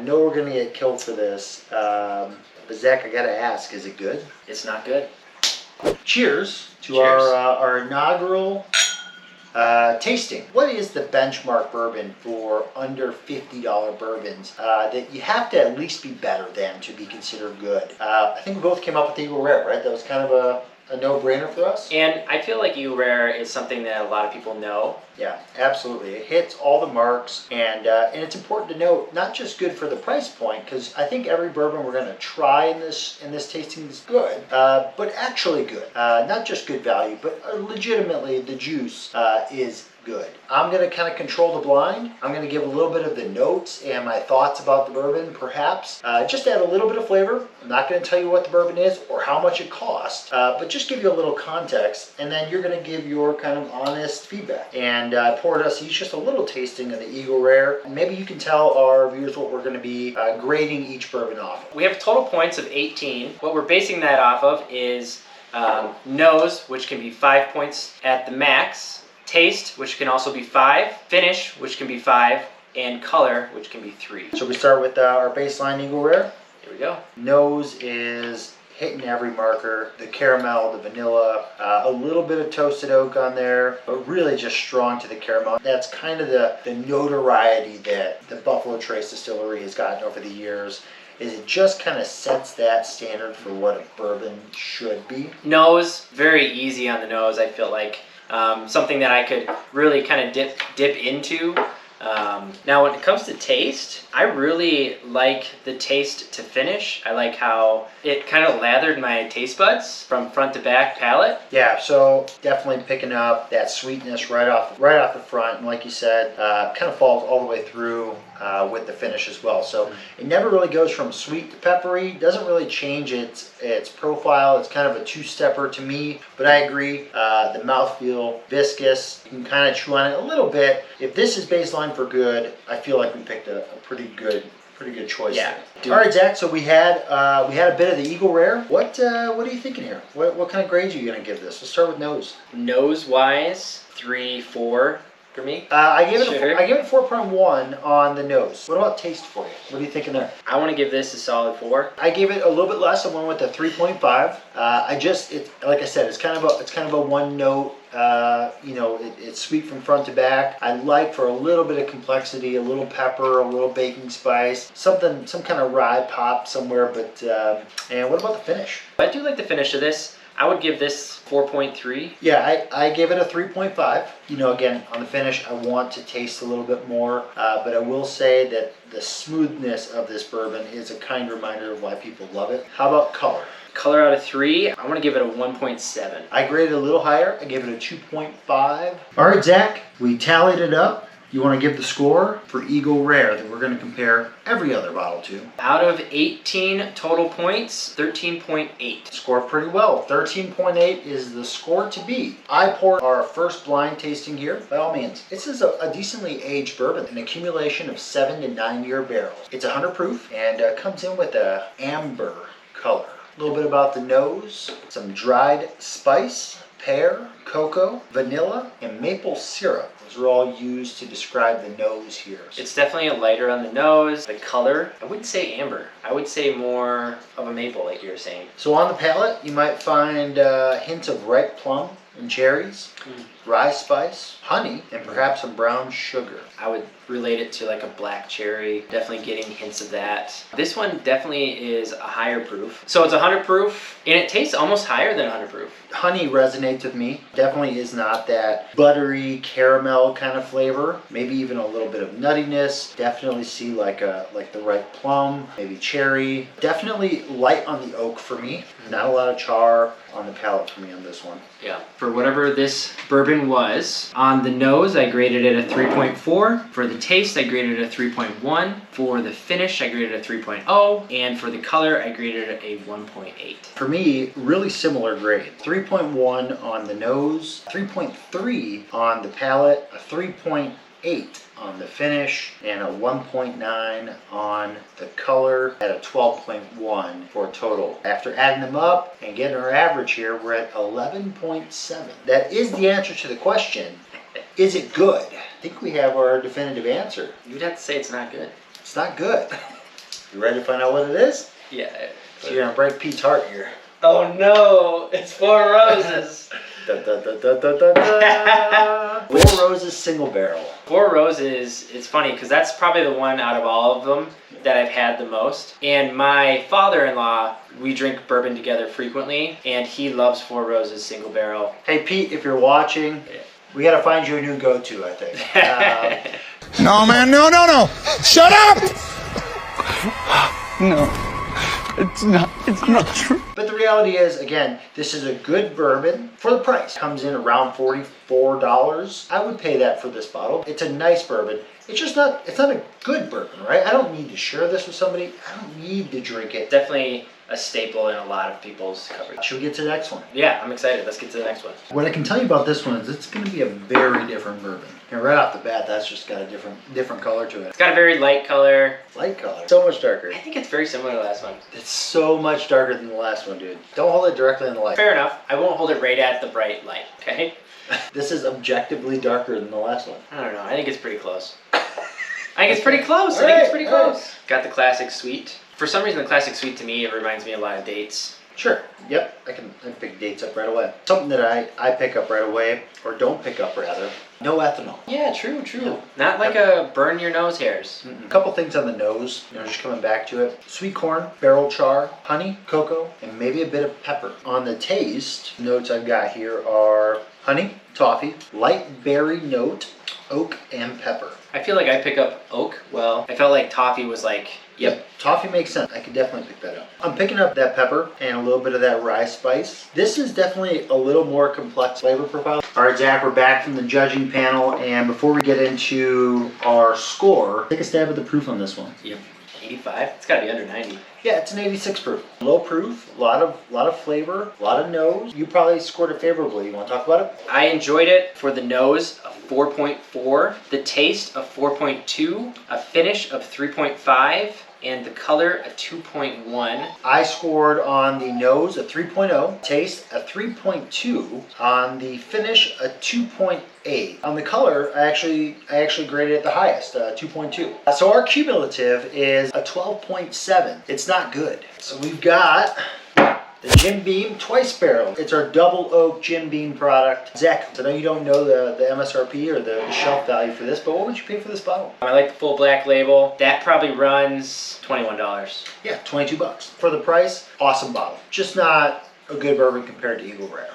know we're gonna get killed for this. But Zach, I gotta ask, is it good? It's not good. Cheers to Cheers. Our inaugural tasting. What is the benchmark bourbon for under $50 bourbons that you have to at least be better than to be considered good? I think we both came up with Eagle Rare, right? That was kind of a no-brainer for us. And I feel like Eagle Rare is something that a lot of people know. Yeah, absolutely. It hits all the marks, and it's important to note, not just good for the price point, because I think every bourbon we're going to try in this tasting is good, but actually good. Not just good value, but legitimately the juice is good. I'm going to kind of control the blind. I'm going to give a little bit of the notes and my thoughts about the bourbon, perhaps. Just to add a little bit of flavor. I'm not going to tell you what the bourbon is or how much it costs, but just give you a little context, and then you're going to give your kind of honest feedback. And I poured us each just a little tasting of the Eagle Rare. And maybe you can tell our viewers what we're going to be grading each bourbon off of. We have total points of 18. What we're basing that off of is nose, which can be 5 points at the max. Taste, which can also be 5, finish, which can be 5, and color, which can be 3. So we start with our baseline Eagle Rare. Here we go. Nose is hitting every marker. The caramel, the vanilla, a little bit of toasted oak on there, but really just strong to the caramel. That's kind of the notoriety that the Buffalo Trace Distillery has gotten over the years. Is it just kind of sets that standard for what a bourbon should be. Nose, very easy on the nose, I feel like. Something that I could really kind of dip into. Now when it comes to taste, I really like the taste to finish. I like how it kind of lathered my taste buds from front to back palate. Yeah, so definitely picking up that sweetness right off the front, and like you said, kind of falls all the way through with the finish as well. So it never really goes from sweet to peppery. Doesn't really change its profile. It's kind of a two-stepper to me, but I agree. The mouthfeel, viscous. You can kind of chew on it a little bit. If this is baseline for good, I feel like we picked a pretty good choice. Yeah. All right, Zach. So we had a bit of the Eagle Rare. What are you thinking here? What kind of grades are you gonna give this? Let's start with nose. Nose wise, 3, 4 for me. I gave it 4.1 on the nose. What about taste for you? What are you thinking there? I want to give this a solid 4. I gave it a little bit less. I went with a 3.5. Like I said, it's kind of a one note. It's sweet from front to back. I like for a little bit of complexity, a little pepper, a little baking spice, some kind of rye pop somewhere. But and what about the finish? I do like the finish of this. I would give this 4.3. Yeah, I gave it a 3.5. Again, on the finish, I want to taste a little bit more, but I will say that the smoothness of this bourbon is a kind reminder of why people love it. How about color? Color out of 3, I want to give it a 1.7. I graded a little higher. I gave it a 2.5. All right, Zach, we tallied it up. You want to give the score for Eagle Rare that we're going to compare every other bottle to. Out of 18 total points, 13.8. Score pretty well. 13.8 is the score to beat. I poured our first blind tasting here. By all means, this is a decently aged bourbon, an accumulation of 7 to 9 year barrels. It's 100 proof and comes in with a amber color. A little bit about the nose, some dried spice, pear, cocoa, vanilla, and maple syrup. Those are all used to describe the nose here. It's definitely a lighter on the nose. The color, I wouldn't say amber. I would say more of a maple, like you were saying. So on the palate, you might find hints of ripe plum and cherries, rye spice, honey, and perhaps some brown sugar. I would relate it to like a black cherry. Definitely getting hints of that. This one definitely is a higher proof. So it's 100 proof, and it tastes almost higher than 100 proof. Honey resonates with me. Definitely is not that buttery caramel kind of flavor. Maybe even a little bit of nuttiness. Definitely see like the ripe plum, maybe cherry. Definitely light on the oak for me. Not a lot of char on the palate for me on this one. Yeah. For whatever this bourbon was, on the nose I graded it a 3.4. For the taste I graded it a 3.1. For the finish I graded it a 3.0. And for the color I graded it a 1.8. For me, really similar grade. 3.1 on the nose, 3.3 on the palate, a 3.8 on the finish, and a 1.9 on the color at a 12.1 for a total. After adding them up and getting our average here, we're at 11.7. That is the answer to the question. Is it good? I think we have our definitive answer. You'd have to say it's not good. It's not good. You ready to find out what it is? Yeah. So you're gonna break Pete's heart here. Oh no, it's Four Roses. Da, da, da, da, da, da, da. Four Roses single barrel. Four Roses, it's funny because that's probably the one out of all of them that I've had the most. And my father-in-law, we drink bourbon together frequently, and he loves Four Roses single barrel. Hey Pete, if you're watching, we gotta find you a new go-to, I think. No, man, no, no, no. Shut up! No. It's not true. But the reality is, again, this is a good bourbon for the price. Comes in around $44. I would pay that for this bottle. It's a nice bourbon. It's just not, it's not a good bourbon, right? I don't need to share this with somebody. I don't need to drink it. Definitely a staple in a lot of people's coverage. Should we get to the next one? Yeah, I'm excited. Let's get to the next one. What I can tell you about this one is it's going to be a very different bourbon. And right off the bat, that's just got a different color to it. It's got a very light color. Light color. So much darker. I think it's very similar to the last one. It's so much darker than the last one, dude. Don't hold it directly in the light. Fair enough. I won't hold it right at the bright light, okay? This is objectively darker than the last one. I don't know. I think it's pretty close. I think it's pretty close. I think it's pretty close. Got the classic sweet. For some reason, the classic sweet to me, it reminds me a lot of dates. Sure. Yep. I can pick dates up right away. Something that I pick up right away, or don't pick up rather. No ethanol. Yeah, true. Yep. Not like a burn your nose hairs. A couple things on the nose, just coming back to it. Sweet corn, barrel char, honey, cocoa, and maybe a bit of pepper. On the taste, notes I've got here are honey, toffee, light berry note, oak, and pepper. I feel like I pick up oak well. I felt like toffee was like, yep. Toffee makes sense. I could definitely pick that up. I'm picking up that pepper and a little bit of that rye spice. This is definitely a little more complex flavor profile. All right, Zach, we're back from the judging panel, and before we get into our score, take a stab at the proof on this one. Yep. 85? It's gotta be under 90. Yeah, it's an 86 proof. Low proof, a lot of flavor, a lot of nose. You probably scored it favorably. You want to talk about it? I enjoyed it for the nose of 4.4, the taste of 4.2, a finish of 3.5, and the color a 2.1. I scored on the nose a 3.0, taste a 3.2, on the finish a 2.8. On the color, I actually graded it the highest, 2.2. So our cumulative is a 12.7. It's not good. So we've got the Jim Beam Twice Barrel. It's our double oak Jim Beam product. Zach, I know you don't know the MSRP or the shelf value for this, but what would you pay for this bottle? I like the full black label. That probably runs $21. Yeah, 22 bucks. For the price, awesome bottle. Just not a good bourbon compared to Eagle Rare.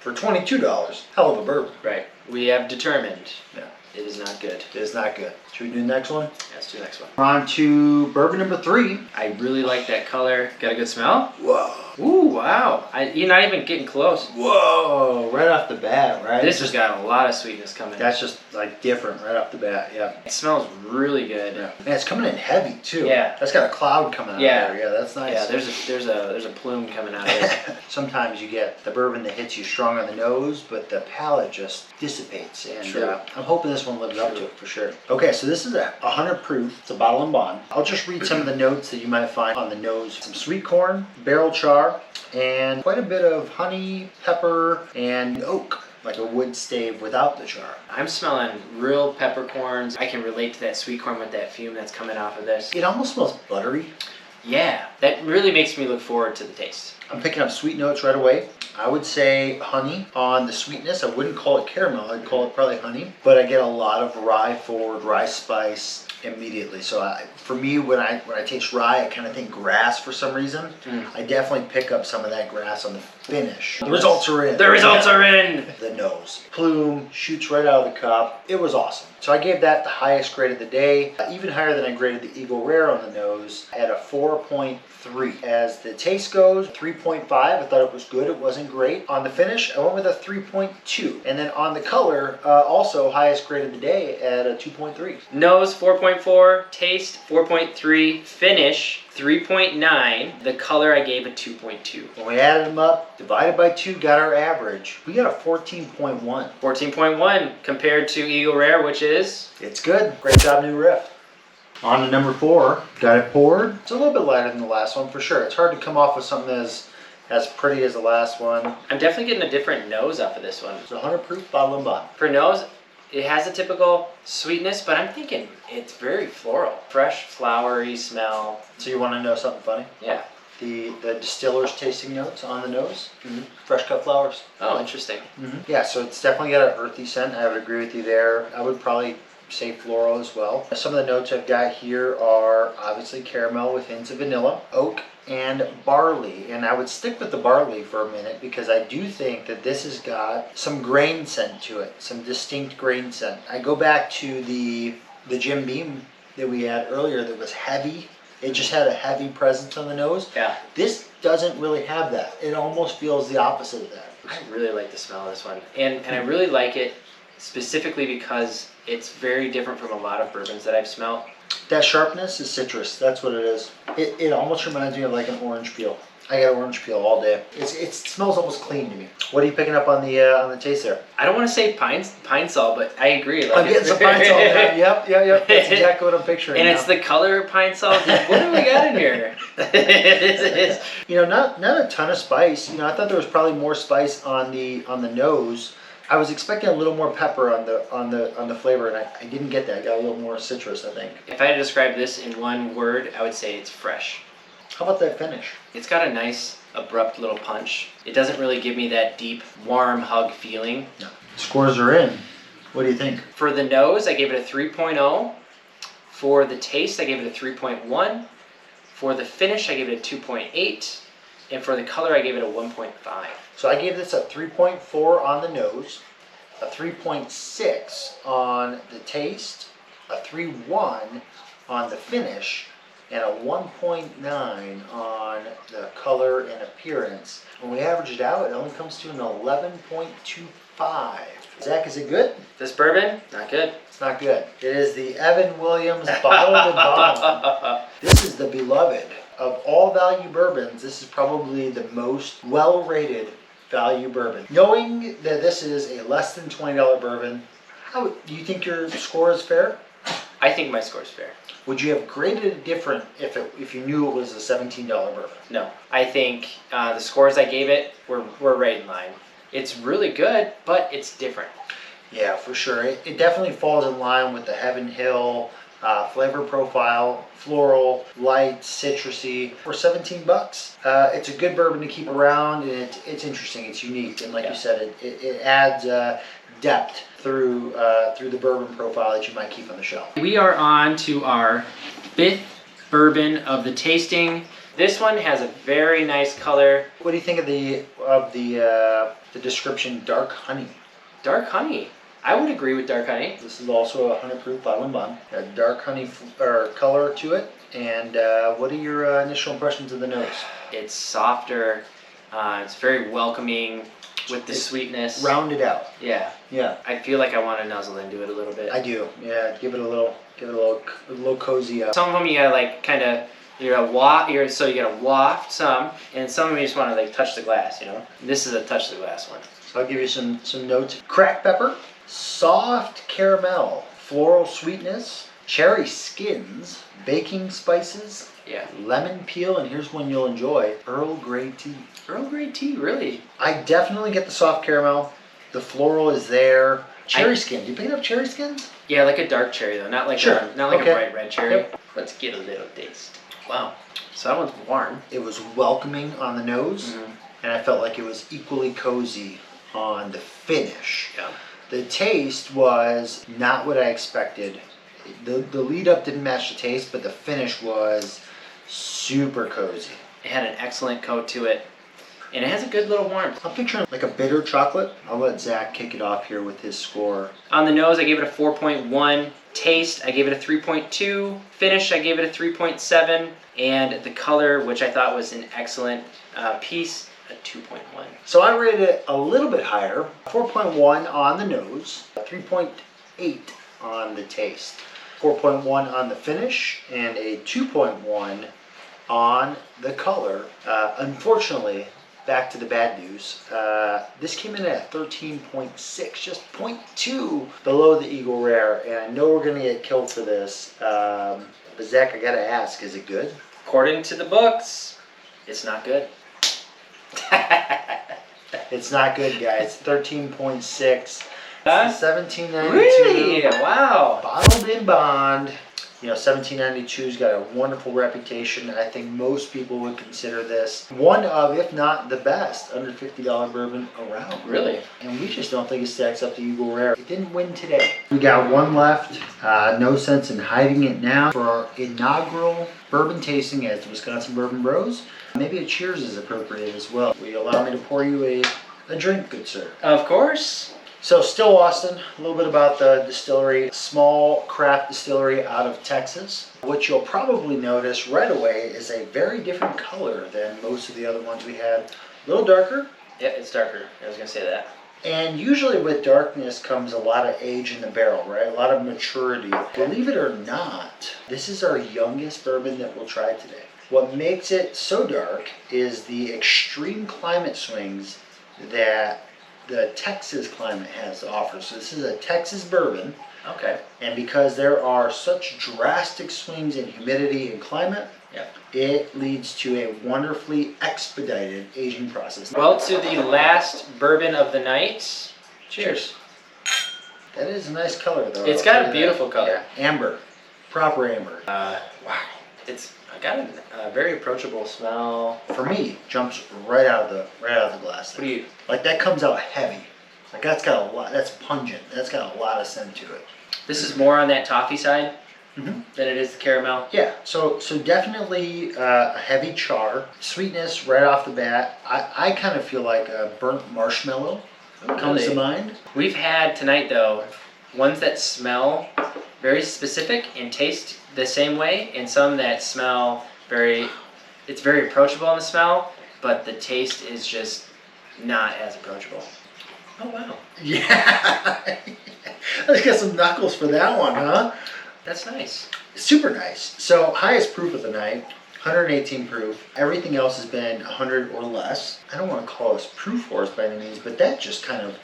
For $22, hell of a bourbon. Right. We have determined. Yeah. It is not good. It is not good. Should we do the next one? Let's do the next one. We're on to bourbon number 3. I really like that color. Got a good smell? Whoa. Ooh, wow. You're not even getting close. Whoa, right off the bat, right? This has got a lot of sweetness coming. That's just like different right off the bat, yeah. It smells really good. Yeah. Man, it's coming in heavy too. Yeah. That's got a cloud coming out Yeah. there. Yeah, that's nice. Yeah, there's a plume coming out of it. Sometimes you get the bourbon that hits you strong on the nose, but the palate just dissipates. And True. I'm hoping this one lives up to it for sure. Okay, so this is a 100 proof. It's a bottle and bond. I'll just read some of the notes that you might find on the nose. Some sweet corn, barrel char, and quite a bit of honey, pepper, and oak. Like a wood stave without the char. I'm smelling real peppercorns. I can relate to that sweet corn with that fume that's coming off of this. It almost smells buttery. Yeah, that really makes me look forward to the taste. I'm picking up sweet notes right away. I would say honey on the sweetness. I wouldn't call it caramel. I'd call it probably honey. But I get a lot of rye forward, rye spice immediately. So for me, when I taste rye, I kind of think grass for some reason. I definitely pick up some of that grass on the finish. The results are in. The results are in! The nose. Plume shoots right out of the cup. It was awesome. So I gave that the highest grade of the day, even higher than I graded the Eagle Rare on the nose at a 4.3. As the taste goes, 3.5. I thought it was good. It wasn't great. On the finish, I went with a 3.2. And then on the color, also highest grade of the day at a 2.3. Nose 4.4, taste 4.3, finish 3.9. The color I gave a 2.2. When we added them up, divided by 2, got our average. We got a 14.1. 14.1 compared to Eagle Rare, which is? It's good. Great job, new riff. On to number 4. Got it poured. It's a little bit lighter than the last one for sure. It's hard to come off with something as pretty as the last one. I'm definitely getting a different nose off of this one. It's a 100 proof bottle and bond. For nose, it has a typical sweetness, but I'm thinking It's very floral, fresh, flowery smell. So you want to know something funny? Yeah. The distiller's tasting notes on the nose, Mm-hmm. fresh cut flowers. Oh, interesting. Yeah, so it's definitely got an earthy scent. I would agree with you there. I would probably say floral as well. Some of the notes I've got here are obviously caramel with hints of vanilla, oak, and barley. And I would stick with the barley for a minute because I do think that this has got some grain scent to it, some distinct grain scent. I go back to the Jim Beam that we had earlier that was heavy. It just had a heavy presence on the nose. Yeah. This doesn't really have that. It almost feels the opposite of that. I really like the smell of this one. And I really like it specifically because it's very different from a lot of bourbons that I've smelled. That sharpness is citrus. That's what it is. It almost reminds me of like an orange peel. I got orange peel all day. It smells almost clean to me. What are you picking up on the taste there? I don't want to say pine sol, but I agree. Like I'm getting some pine sol there. Yep. That's exactly what I'm picturing. And it's the color of pine sol. What do we got in here? Not a ton of spice. I thought there was probably more spice on the nose. I was expecting a little more pepper on the flavor, and I didn't get that. I got a little more citrus, I think. If I had to describe this in one word, I would say it's fresh. How about that finish? It's got a nice, abrupt little punch. It doesn't really give me that deep, warm hug feeling. No. Scores are in. What do you think? For the nose, I gave it a 3.0. For the taste, I gave it a 3.1. For the finish, I gave it a 2.8. And for the color, I gave it a 1.5. So I gave this a 3.4 on the nose, a 3.6 on the taste, a 3.1 on the finish, and a 1.9 on the color and appearance. When we average it out, it only comes to an 11.25. Zach, is it good? This bourbon, not good. It's not good. It is the Evan Williams Bottled and Bond. This is the beloved. Of all value bourbons, this is probably the most well-rated value bourbon. Knowing that this is a less than $20 bourbon, do you think your score is fair? I think my score's fair. Would you have graded it different if you knew it was a $17 bourbon? No. I think the scores I gave it were right in line. It's really good, but it's different. Yeah, for sure. It definitely falls in line with the Heaven Hill flavor profile, floral, light, citrusy. For 17 bucks, it's a good bourbon to keep around, and it's interesting, it's unique, and like you said, it adds depth through the bourbon profile that you might keep on the shelf. We are on to our 5th bourbon of the tasting. This one has a very nice color. What do you think of the description, dark honey? Dark honey. I would agree with dark honey. This is also a 100 proof bottle and bond. A dark honey color to it. And what are your initial impressions of the nose? It's softer. It's very welcoming with the sweetness. Rounded out. Yeah. Yeah. I feel like I want to nuzzle into it a little bit. I do. Yeah. Give it a little cozy up. Some of them you gotta like kind of you gotta waft some, and some of them you just want to like touch the glass. This is a touch the glass one. So I'll give you some notes. Cracked pepper, soft caramel, floral sweetness, cherry skins, baking spices, lemon peel, and here's one you'll enjoy: Earl Grey tea. Earl Grey tea, really? I definitely get the soft caramel. The floral is there. Cherry skin. Do you pick up cherry skins? Yeah, like a dark cherry though, not like Sure. a bright red cherry. Yep. Let's get a little taste. Wow. So that one's warm. It was welcoming on the nose, and I felt like it was equally cozy on the finish. Yeah. The taste was not what I expected. The lead up didn't match the taste, but the finish was super cozy. It had an excellent coat to it, and it has a good little warmth. I'm picturing like a bitter chocolate. I'll let Zach kick it off here with his score. On the nose, I gave it a 4.1. Taste, I gave it a 3.2. Finish, I gave it a 3.7. And the color, which I thought was an excellent piece, a 2.1. So I rated it a little bit higher. 4.1 on the nose, 3.8 on the taste, 4.1 on the finish, and a 2.1 on the color. Unfortunately, back to the bad news. This came in at 13.6, just 0.2 below the Eagle Rare, and I know we're gonna get killed for this. But Zach, I gotta ask, is it good? According to the books, it's not good. It's not good, guys. 13.6. Huh? $17.92. Really? Wow. Bottled in bond. You know, 1792's got a wonderful reputation. I think most people would consider this one of, if not the best, under $50 bourbon around. Really? And we just don't think it stacks up to Eagle Rare. It didn't win today. We got one left. No sense in hiding it now. For our inaugural bourbon tasting as the Wisconsin Bourbon Bros, maybe a cheers is appropriate as well. Will you allow me to pour you a drink, good sir? Of course. So Still Austin, a little bit about the distillery. Small craft distillery out of Texas. What you'll probably notice right away is a very different color than most of the other ones we had. A little darker. Yeah, it's darker. I was gonna say that. And usually with darkness comes a lot of age in the barrel, right? A lot of maturity. Believe it or not, this is our youngest bourbon that we'll try today. What makes it so dark is the extreme climate swings that the Texas climate has to offer. So this is a Texas bourbon. Okay. And because there are such drastic swings in humidity and climate, it leads to a wonderfully expedited aging process. Well, to the last bourbon of the night. Cheers. That is a nice color though. It's I'll got tell a you beautiful that. color. Yeah. Amber. Proper amber. Wow. It's got a very approachable smell. For me, jumps right out of the glass. What do you? Like that comes out heavy. Like that's got a lot. That's pungent. That's got a lot of scent to it. This is more on that toffee side Mm-hmm. than it is the caramel. Yeah. So definitely a heavy char, sweetness right off the bat. I kind of feel like a burnt marshmallow comes to mind. We've had tonight though ones that smell very specific and taste the same way, and some that smell it's very approachable in the smell, but the taste is just not as approachable. Oh wow. Yeah. Let's get some knuckles for that one, huh? That's nice. Super nice. So highest proof of the night, 118 proof. Everything else has been 100 or less. I don't want to call us proof wars by any means, but that just kind of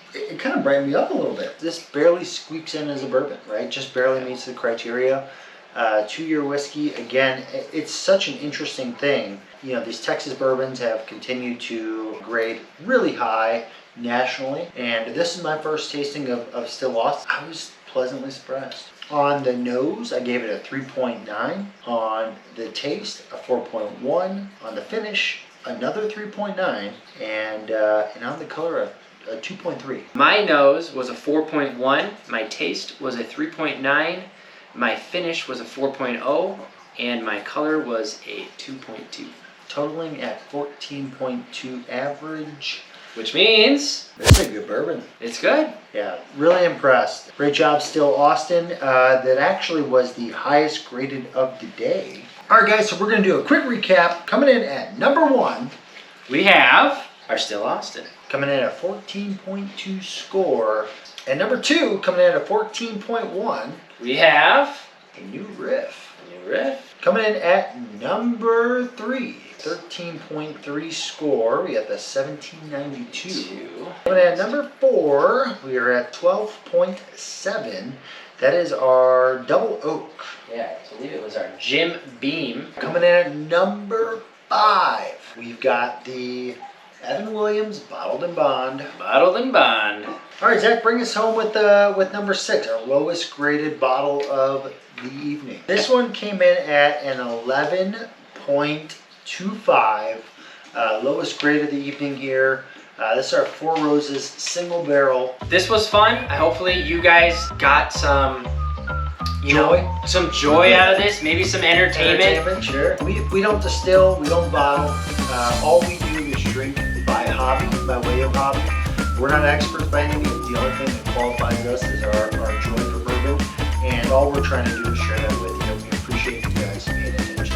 brightened me up a little bit. This barely squeaks in as a bourbon, right? Just barely meets the criteria. 2-year whiskey, again, it's such an interesting thing. You know, these Texas bourbons have continued to grade really high nationally, and this is my first tasting of Still Austin. I was pleasantly surprised. On the nose, I gave it a 3.9. On the taste, a 4.1. On the finish, another 3.9. And on the color, a 2.3. My nose was a 4.1. My taste was a 3.9. My finish was a 4.0. And my color was a 2.2. Totaling at 14.2 average. Which means This is a good bourbon. it's good. Yeah, really impressed. Great job, Still Austin. That actually was the highest graded of the day. All right, guys, so we're going to do a quick recap. Coming in at number 1, We have our Still Austin. coming in at 14.2 score. And number 2, coming in at 14.1, We have a new riff. New Riff. Coming in at number 3, 13.3 score. We have the 1792. 2. Coming in at number 4, we are at 12.7. That is our double oak. Yeah, I believe it was our Jim Beam. Coming in at number 5, we've got the Evan Williams Bottled in Bond. Bottled and Bond. All right, Zach, bring us home with number 6, our lowest graded bottle of the evening. This one came in at an 11.25, lowest grade of the evening here. This is our Four Roses single barrel. This was fun. Hopefully you guys got some some joy out of this. Maybe some entertainment. Sure. We don't distill, we don't bottle. All we do is drink by hobby, by way of hobby. We're not experts by any means. The only thing that qualifies us is our joy for bourbon. And all we're trying to do is share that with you. We appreciate the